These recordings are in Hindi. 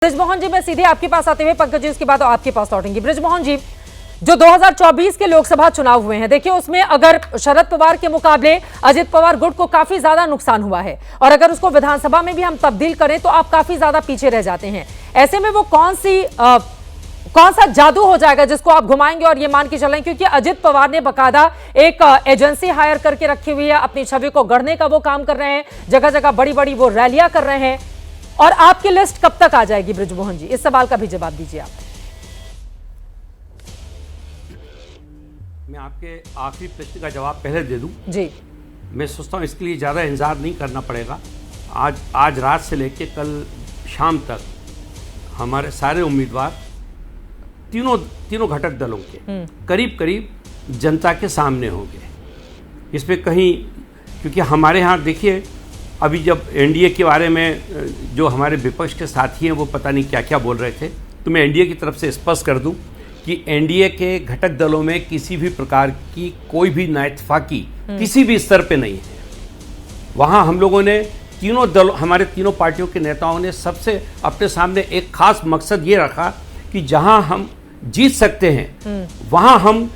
ब्रिजमोहन जी, मैं सीधे आपके पास आते हुए पंकज जी उसके बाद आपके पास लौटेंगी। ब्रिजमोहन जी, जो 2024 के लोकसभा चुनाव हुए हैं, देखिए उसमें अगर शरद पवार के मुकाबले अजित पवार गुट को काफी ज्यादा नुकसान हुआ है और अगर उसको विधानसभा में भी हम तब्दील करें तो आप काफी ज्यादा पीछे रह जाते हैं। ऐसे में वो कौन सा जादू हो जाएगा जिसको आप घुमाएंगे और ये मान के चलें, क्योंकि अजित पवार ने बकायदा एक एजेंसी हायर करके रखी हुई है, अपनी छवि को गढ़ने का वो काम कर रहे हैं, जगह जगह बड़ी बड़ी वो रैलियां कर रहे हैं, और आपकी लिस्ट कब तक आ जाएगी? ब्रिजमोहन जी, इस सवाल का भी जवाब दीजिए आप। मैं आपके आखिरी प्रश्न का जवाब पहले दे दूं जी। मैं सोचता हूं इसके लिए ज़्यादा इंतजार नहीं करना पड़ेगा। आज रात से लेकर कल शाम तक हमारे सारे उम्मीदवार तीनों घटक दलों के करीब करीब जनता के सामने होंगे। इसमें कहीं, क्योंकि हमारे यहाँ देखिए, अभी जब एनडीए के बारे में जो हमारे विपक्ष के साथी हैं वो पता नहीं क्या क्या बोल रहे थे, तो मैं एनडीए की तरफ से स्पष्ट कर दूं कि एनडीए के घटक दलों में किसी भी प्रकार की कोई भी नाइतफाकी किसी भी स्तर पे नहीं है। वहाँ हम लोगों ने हमारे तीनों पार्टियों के नेताओं ने सबसे अपने सामने एक खास मकसद ये रखा कि जहाँ हम जीत सकते हैं वहाँ हम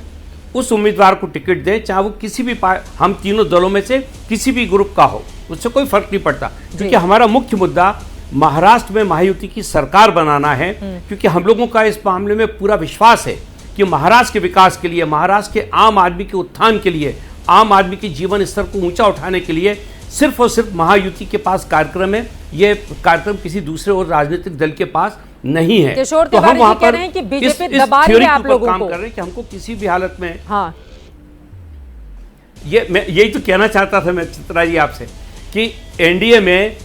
उस उम्मीदवार को टिकट दें, चाहे वो किसी भी हम तीनों दलों में से किसी भी ग्रुप का हो, उससे कोई फर्क नहीं पड़ता। क्योंकि हमारा मुख्य मुद्दा महाराष्ट्र में महायुति की सरकार बनाना है, क्योंकि हम लोगों का इस मामले में पूरा विश्वास है कि महाराष्ट्र के विकास के लिए, महाराष्ट्र के आम आदमी के उत्थान के लिए, आम आदमी के जीवन स्तर को ऊंचा उठाने के लिए सिर्फ और सिर्फ महायुति के पास कार्यक्रम है। ये कार्यक्रम किसी दूसरे और राजनीतिक दल के पास नहीं है। तो हम वहां पर कि बीजेपी दबा रही है आप लोगों को, काम कर रहे हैं कि हमको किसी भी हालत में, हाँ, मैं यही तो कहना चाहता था मैं चित्रा जी आपसे कि एनडीए में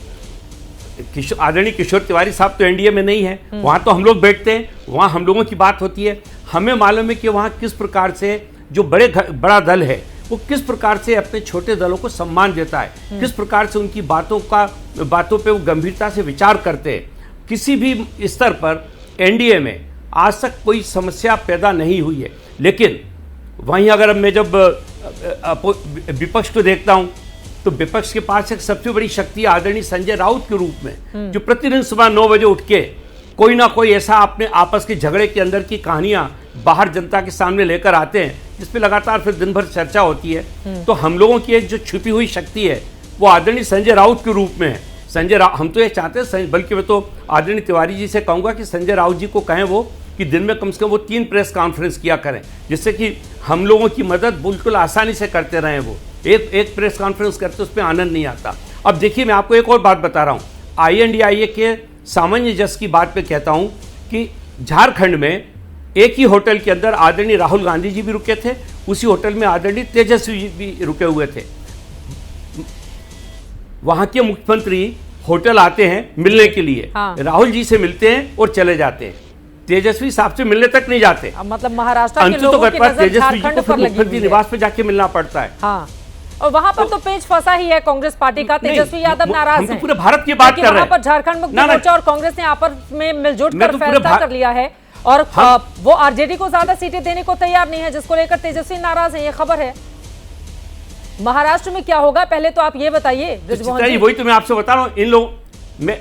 आदरणीय किशोर तिवारी साहब तो एनडीए में नहीं है, वहां तो हम लोग बैठते हैं, वहां हम लोगों की बात होती है। हमें मालूम है कि वहां किस प्रकार से जो बड़ा दल है वो किस प्रकार से अपने छोटे दलों को सम्मान देता है, किस प्रकार से उनकी बातों पे वो गंभीरता से विचार करते हैं। किसी भी स्तर पर एनडीए में आज तक कोई समस्या पैदा नहीं हुई है। लेकिन वहीं अगर मैं जब विपक्ष को देखता हूं तो विपक्ष के पास एक सबसे बड़ी शक्ति आदरणीय संजय राउत के रूप में, जो प्रतिदिन सुबह 9 बजे उठ के कोई ना कोई ऐसा अपने आपस के झगड़े के अंदर की कहानियां बाहर जनता के सामने लेकर आते हैं, जिस पे लगातार फिर दिन भर चर्चा होती है। तो हम लोगों की एक जो छुपी हुई शक्ति है वो आदरणीय संजय राउत के रूप में है। हम तो ये चाहते हैं, बल्कि मैं तो आदरणीय तिवारी जी से कहूँगा कि संजय राउत जी को कहें वो कि दिन में कम से कम वो 3 प्रेस कॉन्फ्रेंस किया करें, जिससे कि हम लोगों की मदद बिल्कुल आसानी से करते रहें। वो एक प्रेस कॉन्फ्रेंस करते उस पर आनंद नहीं आता। अब देखिए, मैं आपको एक और बात बता रहा हूँ, INDIA के सामंजस्य की बात पे कहता हूँ कि झारखंड में एक ही होटल के अंदर आदरणीय राहुल गांधी जी भी रुके थे, उसी होटल में आदरणीय तेजस्वी जी भी रुके हुए थे। वहां के मुख्यमंत्री होटल आते हैं मिलने के लिए, हाँ। राहुल जी से मिलते हैं और चले जाते हैं, तेजस्वी साहब से मिलने तक नहीं जाते। मतलब महाराष्ट्र के लोगों की नजर तेजस्वी जी को मुख्यमंत्री निवास पे जाके मिलना पड़ता है, हाँ। और वहां पर तो पेच फंसा ही है कांग्रेस पार्टी का, तेजस्वी यादव नाराज हैं। पूरे भारत की बात कर रहे हैं। वहां पर झारखंड मुक्ति मोर्चा और कांग्रेस ने आपस में मिलजुट कर फैसला कर लिया है और वो आरजेडी को ज्यादा सीटें देने को तैयार नहीं है, जिसको लेकर तेजस्वी नाराज है, ये खबर है। महाराष्ट्र में क्या होगा पहले तो आप ये बताइए। वही तो मैं आपसे बता रहा हूँ, इन लोग में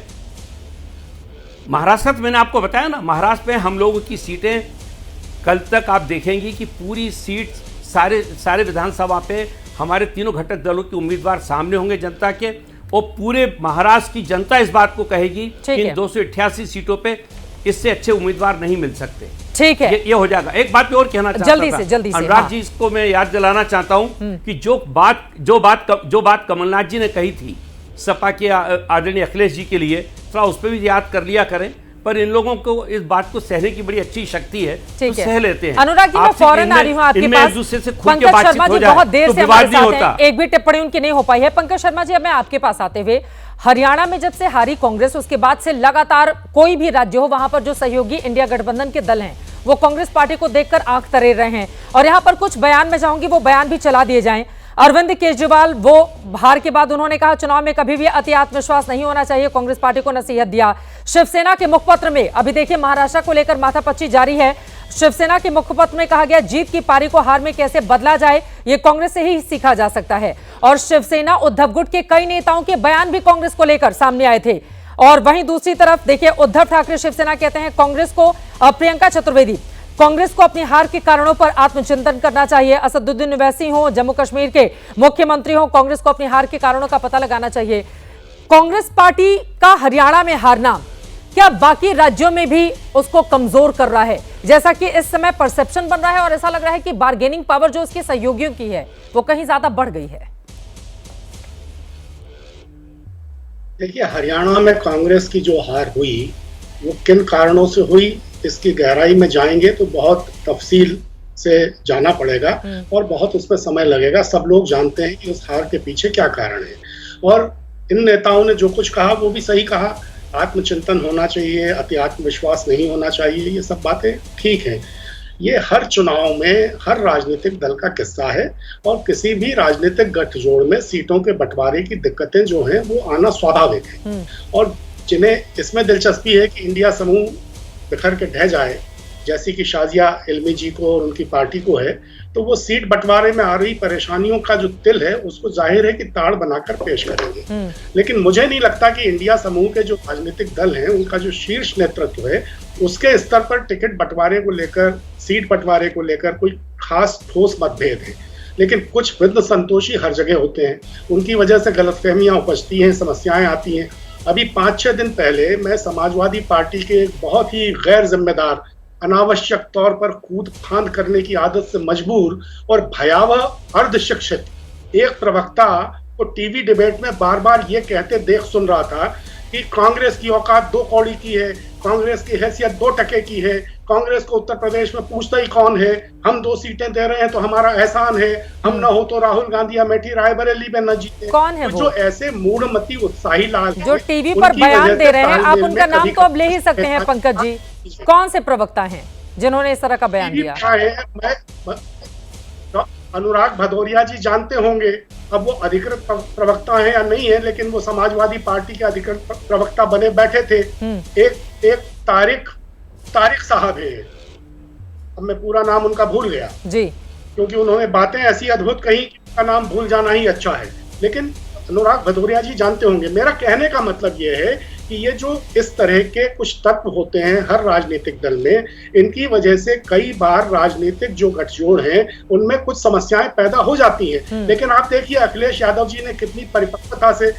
महाराष्ट्र में मैंने आपको बताया ना, महाराष्ट्र में हम लोगों की सीटें कल तक आप देखेंगी कि पूरी सीट सारे विधानसभा पे हमारे तीनों घटक दलों के उम्मीदवार सामने होंगे जनता के, और पूरे महाराष्ट्र की जनता इस बात को कहेगी कि इन 288 सीटों पे इससे अच्छे उम्मीदवार नहीं मिल सकते। ठीक है, ये हो जाएगा। एक बात मैं और कहना चाहता था, जल्दी से अनुराग जी, इसको मैं याद दिलाना चाहता हूं कि जो बात कमलनाथ जी ने कही थी सपा के आदरणीय अखिलेश जी के लिए, थोड़ा उस पर भी याद कर लिया करें। पर इन लोगों को इस बात को सहने की बड़ी अच्छी शक्ति है, तो सह लेते हैं। अनुराग जी, मैं फौरन आ रही हूं आपके पास। दूसरे से पंकज शर्मा जी बहुत देर से हमारे साथ हैं, एक भी टिप्पणी उनकी नहीं हो पाई है। पंकज शर्मा जी, अब मैं आपके पास आते हुए, हरियाणा में जब से हारी कांग्रेस, उसके बाद से लगातार कोई भी राज्य हो वहां पर जो सहयोगी इंडिया गठबंधन के दल हैं वो कांग्रेस पार्टी को देखकर आंख तरेर रहे हैं। और यहां पर कुछ बयान में चाहूंगी वो बयान भी चला दिए जाएं। अरविंद केजरीवाल, वो हार के बाद उन्होंने कहा चुनाव में कभी भी अति आत्मविश्वास नहीं होना चाहिए, कांग्रेस पार्टी को नसीहत दिया। शिवसेना के मुखपत्र में अभी देखिए महाराष्ट्र को लेकर माथापच्ची जारी है। शिवसेना के मुखपत्र में कहा गया जीत की पारी को हार में कैसे बदला जाए ये कांग्रेस से ही सीखा जा सकता है। और शिवसेना उद्धव गुट के कई नेताओं के बयान भी कांग्रेस को लेकर सामने आए थे। और वहीं दूसरी तरफ देखिए, उद्धव ठाकरे शिवसेना कहते हैं कांग्रेस को, प्रियंका चतुर्वेदी, कांग्रेस को अपनी हार के कारणों पर आत्मचिंतन करना चाहिए। असदुद्दीन ओवैसी हो, जम्मू कश्मीर के मुख्यमंत्री हो, कांग्रेस को अपनी हार के कारणों का पता लगाना चाहिए। कांग्रेस पार्टी का हरियाणा में हारना क्या बाकी राज्यों में भी उसको कमजोर कर रहा है, जैसा कि इस समय परसेप्शन बन रहा है और ऐसा लग रहा है कि बार्गेनिंग पावर जो उसके सहयोगियों की है वो कहीं ज्यादा बढ़ गई है? देखिए, हरियाणा में कांग्रेस की जो हार हुई वो किन कारणों से हुई, इसकी गहराई में जाएंगे तो बहुत तफसील से जाना पड़ेगा और बहुत उस पर समय लगेगा। सब लोग जानते हैं कि उस हार के पीछे क्या कारण है, और इन नेताओं ने जो कुछ कहा वो भी सही कहा। आत्मचिंतन होना चाहिए, अति आत्मविश्वास नहीं होना चाहिए, ये सब बातें ठीक हैं। ये हर चुनाव में हर राजनीतिक दल का किस्सा है और किसी भी राजनीतिक गठजोड़ में सीटों के बंटवारे की दिक्कतें जो हैं वो आना स्वाभाविक है। और जिन्हें इसमें दिलचस्पी है कि इंडिया समूह बिखर के ढह जाए, जैसी कि शाजिया इल्मी जी को और उनकी पार्टी को है, तो वो सीट बंटवारे में आ रही परेशानियों का जो तिल है उसको जाहिर है कि ताड़ बनाकर पेश करेंगे। लेकिन मुझे नहीं लगता कि इंडिया समूह के जो राजनीतिक दल हैं उनका जो शीर्ष नेतृत्व है उसके स्तर पर टिकट बंटवारे को लेकर, सीट बंटवारे को लेकर कोई खास ठोस मतभेद है। लेकिन कुछ वृद्ध संतोषी हर जगह होते हैं, उनकी वजह से गलतफहमियां उपजती हैं, समस्याएं आती हैं। अभी 5-6 दिन पहले मैं समाजवादी पार्टी के एक बहुत ही गैर जिम्मेदार, अनावश्यक तौर पर कूद फांद करने की आदत से मजबूर और भयावह अर्धशिक्षित एक प्रवक्ता को टीवी डिबेट में बार बार ये कहते देख सुन रहा था कि कांग्रेस की औकात 2 कौड़ी की है, कांग्रेस की हैसियत 2 टके की है, कांग्रेस को उत्तर प्रदेश में पूछता ही कौन है, हम 2 सीटें दे रहे हैं तो हमारा एहसान है, हम न हो तो राहुल गांधी अमेठी रायबरेली में न जीते। कौन है वो? जो ऐसे मूढ़मती उत्साही लाल जो टीवी पर बयान दे रहे हैं, आप उनका नाम तो अब ले ही सकते हैं पंकज जी, कौन से प्रवक्ता हैं जिन्होंने इस तरह का बयान दिया? अनुराग भदौरिया जी जानते होंगे, अब वो अधिकृत प्रवक्ता हैं या नहीं है, लेकिन वो समाजवादी पार्टी के अधिकृत प्रवक्ता बने बैठे थे। एक तारिक साहब है, अब मैं पूरा नाम उनका भूल गया जी, क्योंकि उन्होंने बातें ऐसी अद्भुत कही कि उनका नाम भूल जाना ही अच्छा है। लेकिन अनुराग भदौरिया जी जानते होंगे। मेरा कहने का मतलब ये है कि ये जो इस तरह के कुछ तत्व होते हैं हर राजनीतिक दल में, इनकी वजह से कई बार राजनीतिक जो गठजोड़ हैं उनमें कुछ समस्याएं पैदा हो जाती हैं। लेकिन आप देखिए, अखिलेश यादव जी ने कितनी परिपक्वता से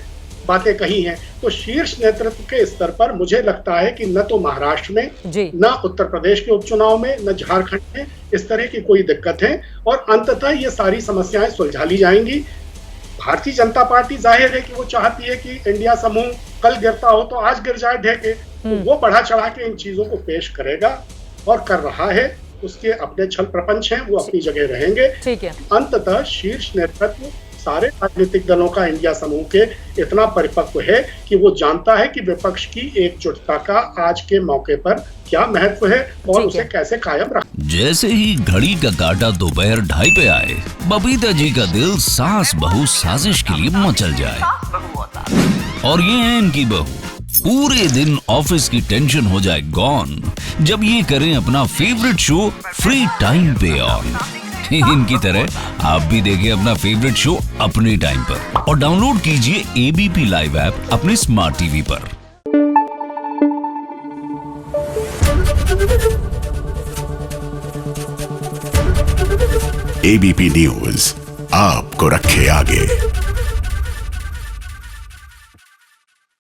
बातें कही हैं। तो शीर्ष नेतृत्व के स्तर पर मुझे लगता है कि न तो महाराष्ट्र में, न उत्तर प्रदेश के उपचुनाव में, न झारखंड में इस तरह की कोई दिक्कत है और अंततः ये सारी समस्याएं सुलझा ली जाएंगी। भारतीय जनता पार्टी जाहिर है कि वो चाहती है कि इंडिया समूह कल गिरता हो तो आज गिर जाए ढेके, तो वो बढ़ा चढ़ा के इन चीजों को पेश करेगा और कर रहा है। उसके अपने छल प्रपंच हैं, वो अपनी जगह रहेंगे। ठीक है। अंततः शीर्ष नेतृत्व सारे राजनीतिक दलों का इंडिया समूह के इतना परिपक्व है कि वो जानता है कि विपक्ष की एकजुटता का आज के मौके पर क्या महत्व है और उसे कैसे कायम रखना। जैसे ही घड़ी का काटा दोपहर 2:30 पे आए, बबीता जी का दिल सास बहू साजिश के लिए मचल जाए। और ये है इनकी बहू, पूरे दिन ऑफिस की टेंशन हो जाए गॉन जब ये करें अपना फेवरेट शो फ्री टाइम पे ऑन। इनकी तरह आप भी देखिए अपना फेवरेट शो अपने टाइम पर और डाउनलोड कीजिए एबीपी लाइव ऐप अपने स्मार्ट टीवी पर। एबीपी न्यूज आपको रखे आगे।